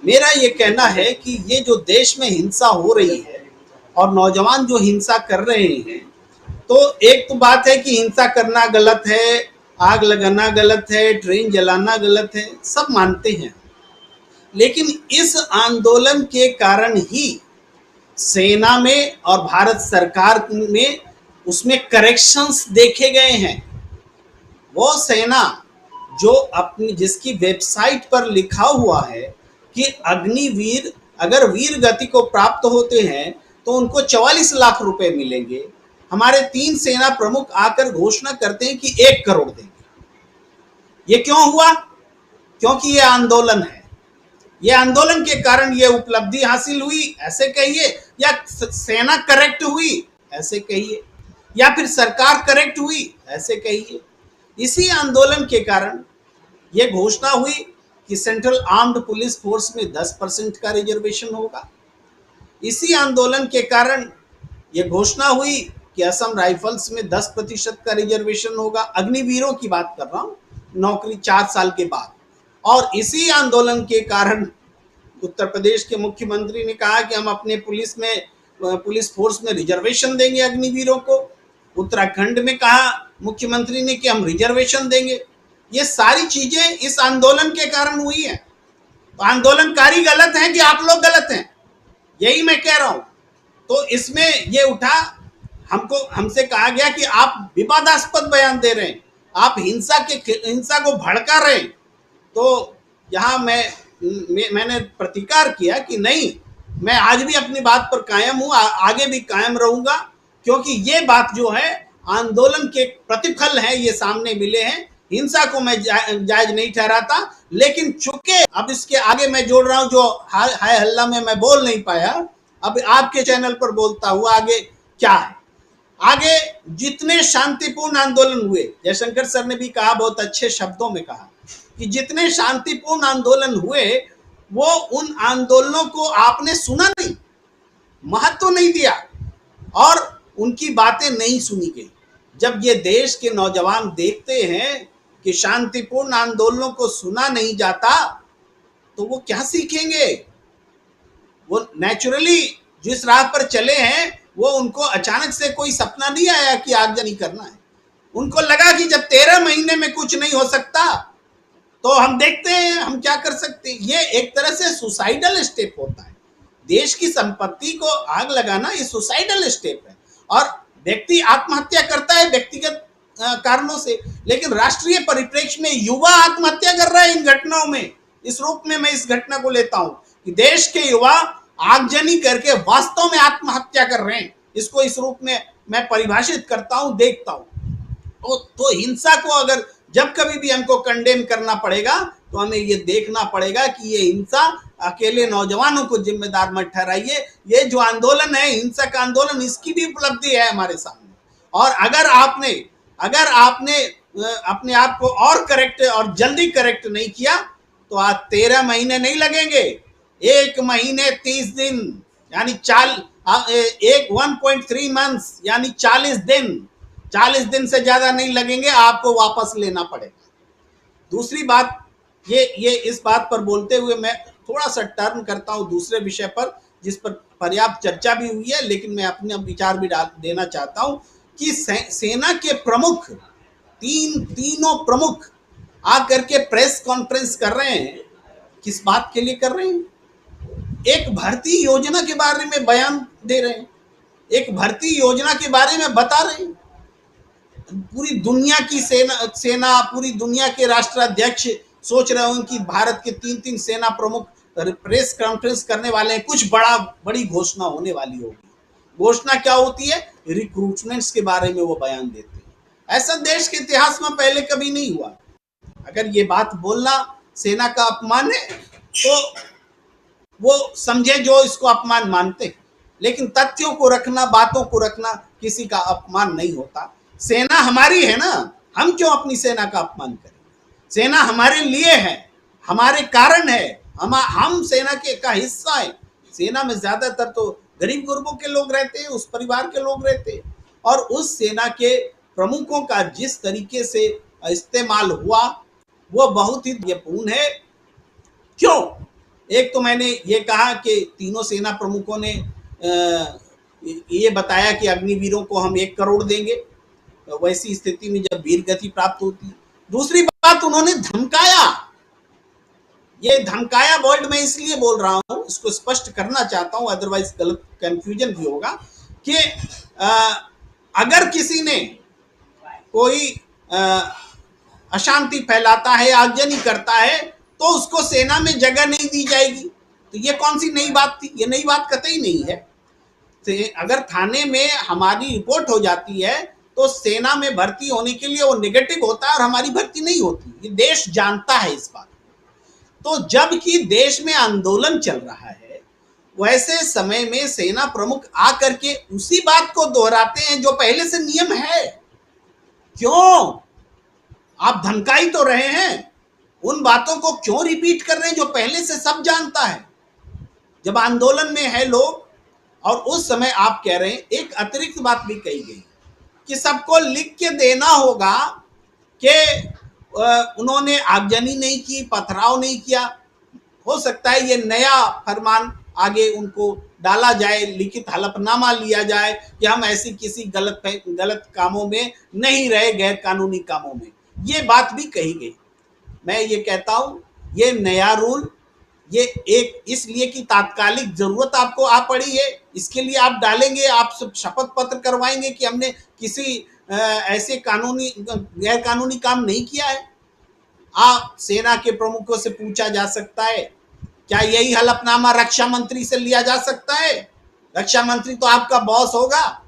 मेरा ये कहना है कि ये जो देश में हिंसा हो रही है और नौजवान जो हिंसा कर रहे हैं, तो एक तो बात है कि हिंसा करना गलत है, आग लगाना गलत है, ट्रेन जलाना गलत है, सब मानते हैं। लेकिन इस आंदोलन के कारण ही सेना में और भारत सरकार में उसमें करेक्शंस देखे गए हैं। वो सेना जो अपनी जिसकी वेबसाइट पर लिखा हुआ है कि अग्निवीर अगर वीर गति को प्राप्त होते हैं तो उनको 44 लाख रुपए मिलेंगे, हमारे 3 सेना प्रमुख आकर घोषणा करते हैं कि 1 करोड़ देंगे। ये क्यों हुआ? क्योंकि ये आंदोलन है। ये आंदोलन के कारण ये उपलब्धि हासिल हुई ऐसे कहिए, या सेना करेक्ट हुई ऐसे कहिए, या फिर सरकार करेक्ट हुई ऐसे कहिए। इसी आंदोलन के कारण ये घोषणा हुई कि सेंट्रल आर्म्ड पुलिस फोर्स में 10% का रिजर्वेशन होगा। इसी आंदोलन के कारण ये घोषणा हुई कि असम राइफल्स में 10% का रिजर्वेशन होगा। अग्निवीरों की बात कर रहा हूं, नौकरी 4 साल के बाद। और इसी आंदोलन के कारण उत्तर प्रदेश के मुख्यमंत्री ने कहा कि हम अपने पुलिस फोर्स में रिजर्वेशन देंगे अग्निवीरों को। उत्तराखंड में कहा मुख्यमंत्री ने कि हम रिजर्वेशन देंगे। ये सारी चीजें इस आंदोलन के कारण हुई है। तो आंदोलनकारी गलत हैं कि आप लोग गलत हैं, यही मैं कह रहा हूं। तो इसमें ये उठा, हमसे कहा गया कि आप विवादास्पद बयान दे रहे हैं, आप हिंसा को भड़का रहे हैं। तो यहाँ मैंने प्रतिकार किया कि नहीं, मैं आज भी अपनी बात पर कायम हूं, आगे भी कायम रहूंगा, क्योंकि ये बात जो है आंदोलन के प्रतिफल है, ये सामने मिले हैं। हिंसा को मैं जायज नहीं ठहराता, लेकिन चूंकि अब इसके आगे मैं जोड़ रहा हूं जो हाय हल्ला में मैं बोल नहीं पाया, अब आपके चैनल पर बोलता हुआ आगे क्या है। आगे जितने शांतिपूर्ण आंदोलन हुए, जयशंकर सर ने भी कहा, बहुत अच्छे शब्दों में कहा कि जितने शांतिपूर्ण आंदोलन हुए, वो उन आंदोलनों को आपने सुना नहीं, महत्व नहीं दिया और उनकी बातें नहीं सुनी गई। जब ये देश के नौजवान देखते हैं कि शांतिपूर्ण आंदोलनों को सुना नहीं जाता, तो वो क्या सीखेंगे? वो नेचुरली जिस राह पर चले हैं, वो उनको अचानक से कोई सपना नहीं आया कि आगजनी करना है। उनको लगा कि जब 13 महीने में कुछ नहीं हो सकता, तो हम देखते हैं हम क्या कर सकते हैं। ये एक तरह से सुसाइडल स्टेप होता है। देश की संपत्ति को आग लगाना ये सुसाइडल स्टेप है, और व्यक्ति आत्महत्या करता है व्यक्तिगत कारणों से, लेकिन राष्ट्रीय परिप्रेक्ष्य में युवा आत्महत्या कर रहा है इन घटनाओं में। इस रूप में मैं इस घटना को लेता हूं कि देश के युवा आगजनी करके वास्तव में आत्महत्या कर रहे हैं। इसको इस रूप में मैं परिभाषित करता हूं, देखता हूं। तो हिंसा को अगर जब कभी भी हमको कंडेम करना पड़ेगा, तो हमें ये देखना पड़ेगा कि ये हिंसा अकेले नौजवानों को जिम्मेदार मत ठहराइए। ये जो आंदोलन है, हिंसक आंदोलन, इसकी भी उपलब्धि है हमारे सामने। और अगर आपने अपने आप को और करेक्ट और जल्दी करेक्ट नहीं किया, तो आज 13 महीने नहीं लगेंगे, 1 महीने 30 दिन, यानी 1.3 मंथ्स, यानी 40 दिन से ज्यादा नहीं लगेंगे, आपको वापस लेना पड़ेगा। दूसरी बात, ये इस बात पर बोलते हुए मैं थोड़ा सा टर्न करता हूं दूसरे विषय पर, जिस पर पर्याप्त चर्चा भी हुई है, लेकिन मैं अपने विचार भी देना चाहता हूं कि सेना के प्रमुख, तीनों प्रमुख आकर के प्रेस कॉन्फ्रेंस कर रहे हैं। किस बात के लिए कर रहे हैं? एक भर्ती योजना के बारे में बयान दे रहे हैं, एक भर्ती योजना के बारे में बता रहे हैं। पूरी दुनिया की सेना पूरी दुनिया के राष्ट्राध्यक्ष सोच रहे हों कि भारत के 3 सेना प्रमुख प्रेस कॉन्फ्रेंस करने वाले हैं, कुछ बड़ी घोषणा होने वाली होगी। घोषणा क्या होती है? रिक्रूटमेंट्स के बारे में वो बयान देते हैं। ऐसा देश के इतिहास में पहले कभी नहीं हुआ। अगर ये बात बोलना सेना का अपमान है, तो वो समझे जो इसको अपमान मानते हैं, लेकिन तथ्यों को रखना, बातों को रखना किसी का अपमान नहीं होता। सेना हमारी है ना, हम क्यों अपनी सेना का अपमान करें? सेना हमारे लिए है, हमारे कारण है, हम सेना का हिस्सा है। सेना में ज्यादातर तो गरीब गुरबों के लोग रहते हैं, उस परिवार के लोग रहते हैं, और उस सेना के प्रमुखों का जिस तरीके से इस्तेमाल हुआ, वो बहुत ही पूर्ण है। क्यों? एक तो मैंने ये कहा कि तीनों सेना प्रमुखों ने ये बताया कि अग्निवीरों को हम 1 करोड़ देंगे वैसी स्थिति में जब वीर गति प्राप्त होती है। दूसरी बात, उन्होंने धमकाया। ये धमकाया वर्ड में इसलिए बोल रहा हूं, इसको स्पष्ट करना चाहता हूं, अदरवाइज गलत कंफ्यूजन भी होगा कि अगर किसी ने कोई अशांति फैलाता है, आगजनी करता है, तो उसको सेना में जगह नहीं दी जाएगी। तो ये कौन सी नई बात थी? ये नई बात कतई नहीं है। अगर थाने में हमारी रिपोर्ट हो जाती है तो सेना में भर्ती होने के लिए वो नेगेटिव होता है और हमारी भर्ती नहीं होती। ये देश जानता है इस बात। तो जबकि देश में आंदोलन चल रहा है, वैसे समय में सेना प्रमुख आकर के उसी बात को दोहराते हैं जो पहले से नियम है। क्यों? आप धमकाई तो रहे हैं, उन बातों को क्यों रिपीट कर रहे हैं जो पहले से सब जानता है? जब आंदोलन में है लोग और उस समय आप कह रहे हैं, एक अतिरिक्त बात भी कही गई कि सबको लिख के देना होगा कि उन्होंने आगजनी नहीं की, पथराव नहीं किया। हो सकता है ये नया फरमान आगे उनको डाला जाए, लिखित हलफनामा लिया जाए कि हम ऐसी किसी गलत कामों में नहीं रहे, गैर कानूनी कामों में। ये बात भी कही गई। मैं ये कहता हूं, ये नया रूल ये एक इसलिए कि तात्कालिक जरूरत आपको आ पड़ी है, इसके लिए आप डालेंगे, आप सब शपथ पत्र करवाएंगे कि हमने किसी ऐसे कानूनी गैर कानूनी काम नहीं किया है। आप सेना के प्रमुखों से पूछा जा सकता है, क्या यही हलफनामा रक्षा मंत्री से लिया जा सकता है? रक्षा मंत्री तो आपका बॉस होगा,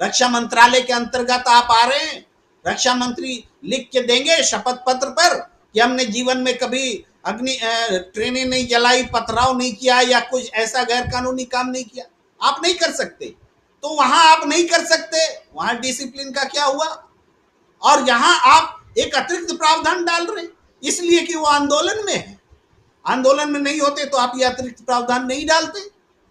रक्षा मंत्रालय के अंतर्गत आप आ रहे हैं। रक्षा मंत्री लिख के देंगे शपथ पत्र पर कि हमने जीवन में कभी ट्रेनें नहीं जलाई, पथराव नहीं किया या कुछ ऐसा गैर कानूनी काम नहीं किया। आप नहीं कर सकते, तो वहां आप नहीं कर सकते, वहां डिसिप्लिन का क्या हुआ? और यहां आप एक अतिरिक्त प्रावधान डाल रहे हैं इसलिए कि वो आंदोलन में है। आंदोलन में नहीं होते तो आप ये अतिरिक्त प्रावधान नहीं डालते,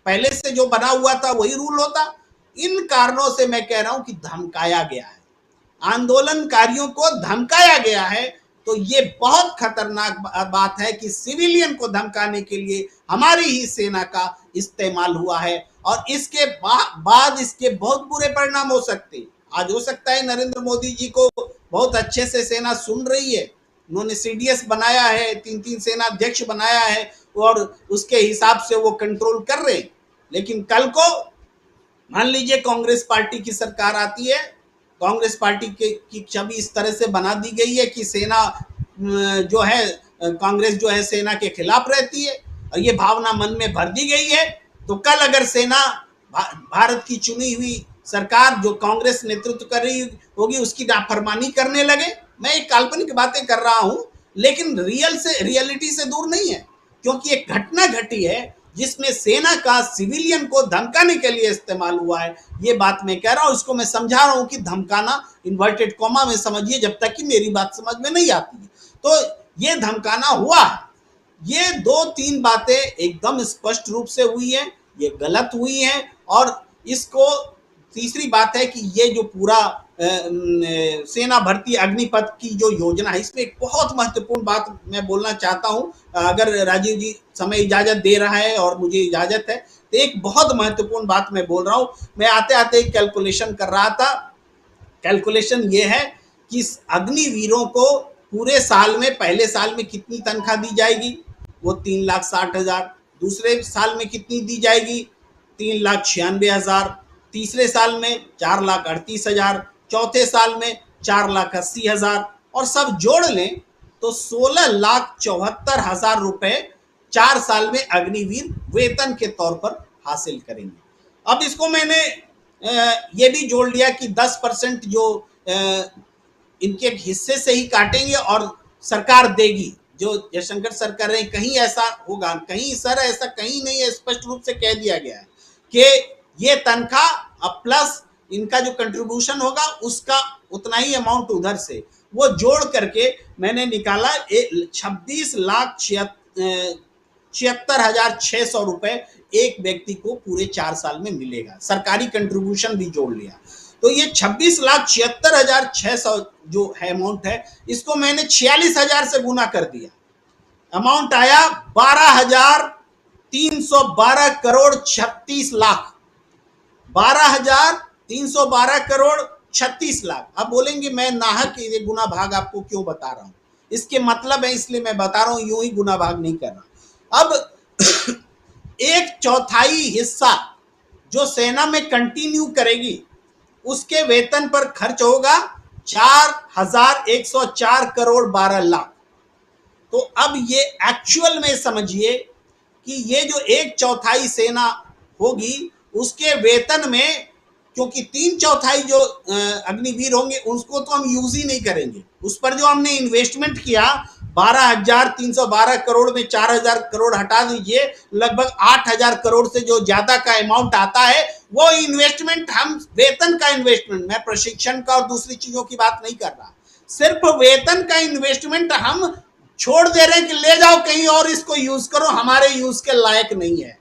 पहले से जो बना हुआ था वही रूल होता। इन कारणों से मैं कह रहा हूं कि धमकाया गया है, आंदोलनकारियों को धमकाया गया है। तो ये बहुत खतरनाक बात है कि सिविलियन को धमकाने के लिए हमारी ही सेना का इस्तेमाल हुआ है और इसके बाद इसके बहुत बुरे परिणाम हो सकते हैं। आज हो सकता है नरेंद्र मोदी जी को बहुत अच्छे से सेना सुन रही है, उन्होंने सीडीएस बनाया है, 3 सेना अध्यक्ष बनाया है और उसके हिसाब से वो कंट्रोल कर रहे हैं। लेकिन कल को मान लीजिए कांग्रेस पार्टी की सरकार आती है, कांग्रेस पार्टी की छवि इस तरह से बना दी गई है कि सेना जो है, कांग्रेस जो है सेना के खिलाफ रहती है और ये भावना मन में भर दी गई है। तो कल अगर सेना भारत की चुनी हुई सरकार जो कांग्रेस नेतृत्व कर रही होगी उसकी नाफरमानी करने लगे, मैं एक काल्पनिक बातें कर रहा हूं लेकिन रियलिटी से दूर नहीं है, क्योंकि एक घटना घटी है जिसमें सेना का सिविलियन को धमकाने के लिए इस्तेमाल हुआ है। ये बात मैं कह रहा हूं, इसको मैं समझा रहा हूं कि धमकाना इन्वर्टेड कॉमा में समझिए जब तक कि मेरी बात समझ में नहीं आती है। तो ये धमकाना हुआ है, ये 2-3 बातें एकदम स्पष्ट रूप से हुई है, ये गलत हुई है। और इसको तीसरी बात है कि ये जो पूरा सेना भर्ती अग्निपथ की जो योजना है, इसमें एक बहुत महत्वपूर्ण बात मैं बोलना चाहता हूं, अगर राजीव जी समय इजाजत दे रहा है और मुझे इजाजत है तो एक बहुत महत्वपूर्ण बात मैं बोल रहा हूं। मैं आते आते एक कैलकुलेशन कर रहा था, कैलकुलेशन ये है कि अग्निवीरों को पूरे साल में, पहले साल में कितनी तनख्वाह दी जाएगी, वो 3,60,000। दूसरे साल में कितनी दी जाएगी, 3,96,000। तीसरे साल में 4,38,000, चौथे साल में 4,80,000 और सब जोड़ लें तो 16,74,000 रुपए 4 साल में अग्निवीर वेतन के तौर पर हासिल करेंगे। अब इसको मैंने ये भी जोड़ लिया कि 10% जो इनके हिस्से से ही काटेंगे और सरकार देगी, जो जयशंकर सर कर रहे हैं। कहीं ऐसा होगा, कहीं सर ऐसा कहीं नहीं है, स्पष्ट रूप से कह दिया गया है कि ये तनख्वाह प्लस इनका जो कंट्रीब्यूशन होगा उसका उतना ही अमाउंट उधर से, वो जोड़ करके मैंने निकाला 26,76,600 रुपए एक व्यक्ति को पूरे 4 साल में मिलेगा, सरकारी कंट्रीब्यूशन भी जोड़ लिया। तो ये 26,76,600 जो है अमाउंट है, इसको मैंने 46,000 से गुना कर दिया। अमाउंट आया 12,312 करोड़ 36 लाख। 12,312 करोड़ 36 लाख। अब बोलेंगे मैं नाहक ये गुना भाग आपको क्यों बता रहा हूं, इसके मतलब है इसलिए मैं बता रहा हूं, यूं ही गुना भाग नहीं कर रहा। अब एक चौथाई हिस्सा जो सेना में कंटिन्यू करेगी उसके वेतन पर खर्च होगा 4,104 करोड़ 12 लाख। तो अब ये एक्चुअल में समझिए कि ये जो एक चौथाई सेना होगी उसके वेतन में, क्योंकि 3/4 जो अग्निवीर होंगे उसको तो हम यूज ही नहीं करेंगे, उस पर जो हमने इन्वेस्टमेंट किया 12,312 करोड़ में 4,000 करोड़ हटा दीजिए, लगभग 8,000 करोड़ से जो ज्यादा का अमाउंट आता है वो इन्वेस्टमेंट हम वेतन का इन्वेस्टमेंट, मैं प्रशिक्षण का और दूसरी चीजों की बात नहीं कर रहा, सिर्फ वेतन का इन्वेस्टमेंट हम छोड़ दे रहे हैं कि ले जाओ कहीं और इसको यूज करो, हमारे यूज के लायक नहीं है।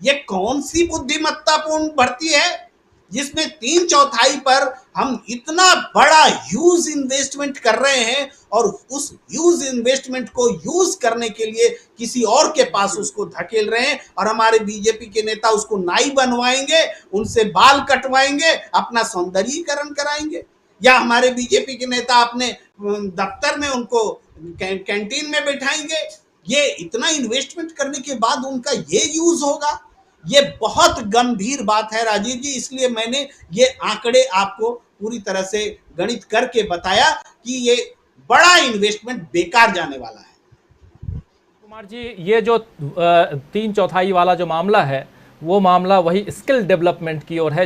ये कौन सी बुद्धिमत्तापूर्ण भर्ती है जिसमें 3/4 पर हम इतना बड़ा ह्यूज इन्वेस्टमेंट कर रहे हैं और उस ह्यूज इन्वेस्टमेंट को यूज करने के लिए किसी और के पास उसको धकेल रहे हैं, और हमारे बीजेपी के नेता उसको नाई बनवाएंगे, उनसे बाल कटवाएंगे, अपना सौंदर्यीकरण कराएंगे, या हमारे बीजेपी के नेता अपने दफ्तर में उनको कैंटीन में बैठाएंगे। ये इतना इन्वेस्टमेंट करने के बाद उनका ये यूज होगा, ये बहुत गंभीर बात है राजीव जी, इसलिए मैंने ये आंकड़े आपको पूरी तरह से गणित करके बताया कि ये बड़ा इन्वेस्टमेंट बेकार जाने वाला है। कुमार जी, ये जो 3/4 वाला जो मामला है वो मामला वही स्किल डेवलपमेंट की ओर है।